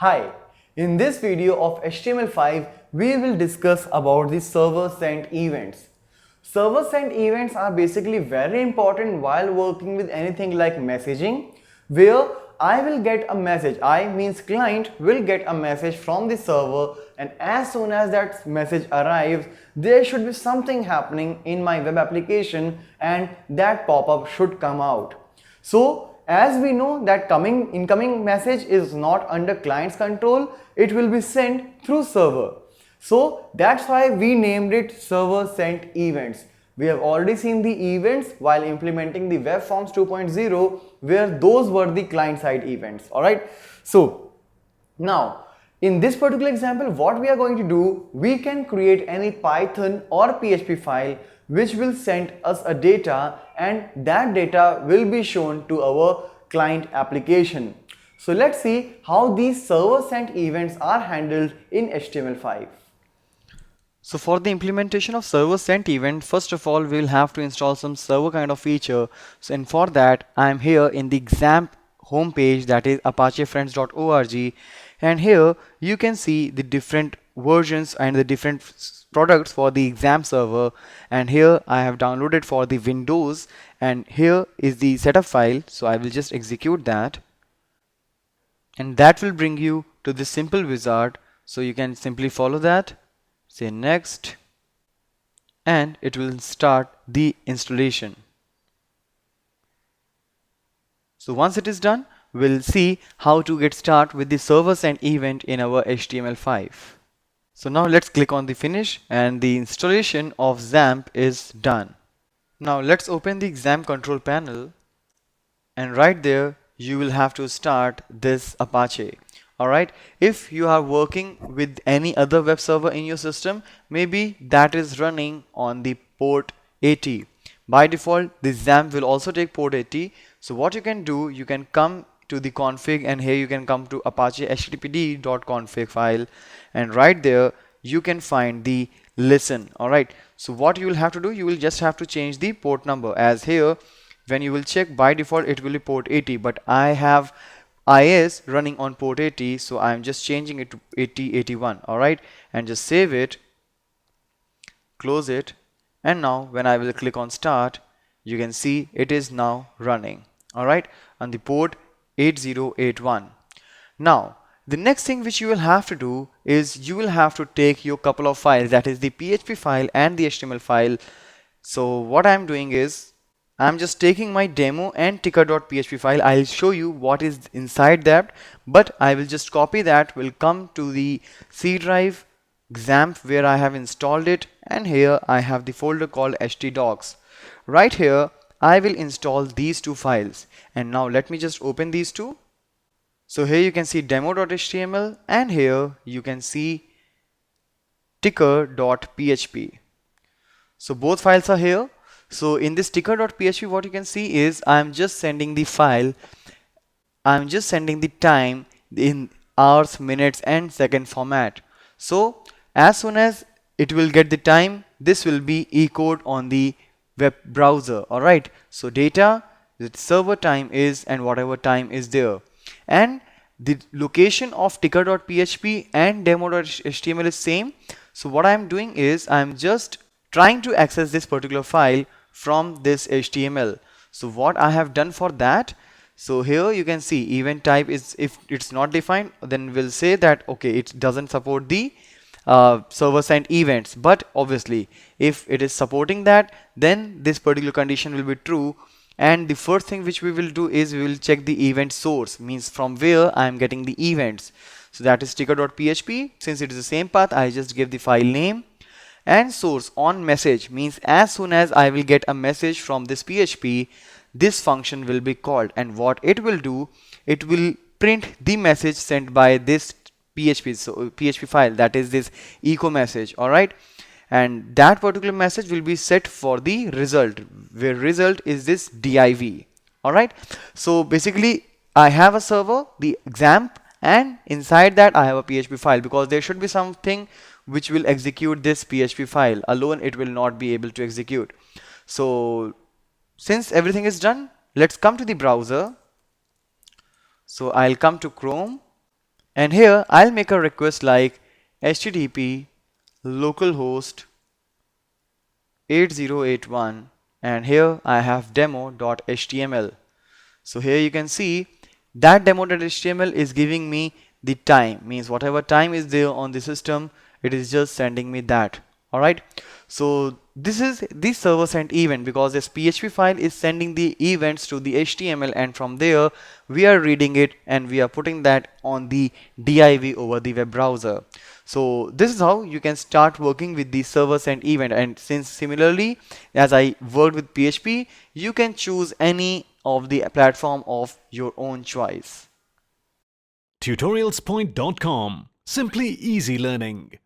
Hi, in this video of HTML5, we will discuss about the server-sent events. Server-sent events are basically very important while working with anything like messaging, where I will get a message, I means client will get a message from the server, and as soon as that message arrives, there should be something happening in my web application and that pop-up should come out. So as we know that incoming message is not under client's control, it will be sent through server. So that's why we named it server sent events. We have already seen the events while implementing the web forms 2.0 where those were the client side events. Alright. So now in this particular example, what we are going to do, we can create any Python or PHP file which will send us a data, and that data will be shown to our client application. So let's see how these server sent events are handled in HTML5. So for the implementation of server sent event, first of all, we will have to install some server kind of feature. So and for that, I am here in the exam homepage, that is apachefriends.org, and here you can see the different versions and the different products for the exam server, and here I have downloaded for the Windows, and here is the setup file. So I will just execute that, and that will bring you to this simple wizard. So you can simply follow that, say next, and it will start the installation. So once it is done, we'll see how to get started with the server sent event in our HTML5. So now let's click on the finish, and the installation of XAMPP is done. Now let's open the exam control panel, and right there you will have to start this Apache. Alright, if you are working with any other web server in your system, maybe that is running on the port 80. By default, the XAMPP will also take port 80. So what you can do, you can come to the config, and here you can come to Apache httpd.config file, and right there you can find the listen. Alright, so what you will have to do, you will just have to change the port number, as here when you will check, by default it will be port 80, but I have IS running on port 80, so I'm just changing it to 8081. Alright, and just save it, close it, and now when I will click on start, you can see it is now running. Alright, on the port 8081. Now the next thing which you will have to do is you will have to take your couple of files, that is the PHP file and the HTML file. So what I'm doing is I'm just taking my demo and ticker.php file. I'll show you what is inside that, but I will just copy that, will come to the C drive XAMPP where I have installed it, and here I have the folder called htdocs. Right here I will install these two files, and now let me just open these two. So here you can see demo.html, and here you can see ticker.php. So both files are here. So in this ticker.php, what you can see is I'm just sending the file, I'm just sending the time in hours, minutes and second format. So as soon as it will get the time, this will be echoed on the web browser. Alright, so data, the server time is, and whatever time is there, and the location of ticker.php and demo.html is same. So what I'm doing is I'm just trying to access this particular file from this HTML. So what I have done for that, so here you can see event type is, if it's not defined, then we'll say that okay, it doesn't support the server sent events. But obviously if it is supporting that, then this particular condition will be true. And the first thing which we will do is we will check the event source, means from where I am getting the events. So that is ticker.php. Since it is the same path, I just give the file name, and source on message means as soon as I will get a message from this PHP, this function will be called, and what it will do, it will print the message sent by this PHP, so PHP file, that is this echo message. Alright, and that particular message will be set for the result, where result is this div. Alright, so basically I have a server, the XAMPP, and inside that I have a PHP file, because there should be something which will execute this PHP file. Alone it will not be able to execute. So since everything is done, let's come to the browser. So I'll come to Chrome, And here I'll make a request like http localhost 8081, and here I have demo.html. So here you can see that demo.html is giving me the time, means whatever time is there on the system, it is just sending me that. Alright, so this is the server sent event, because this PHP file is sending the events to the HTML, and from there we are reading it and we are putting that on the div over the web browser. So this is how you can start working with the server sent event. And since similarly as I worked with PHP, you can choose any of the platform of your own choice. Tutorialspoint.com. Simply easy learning.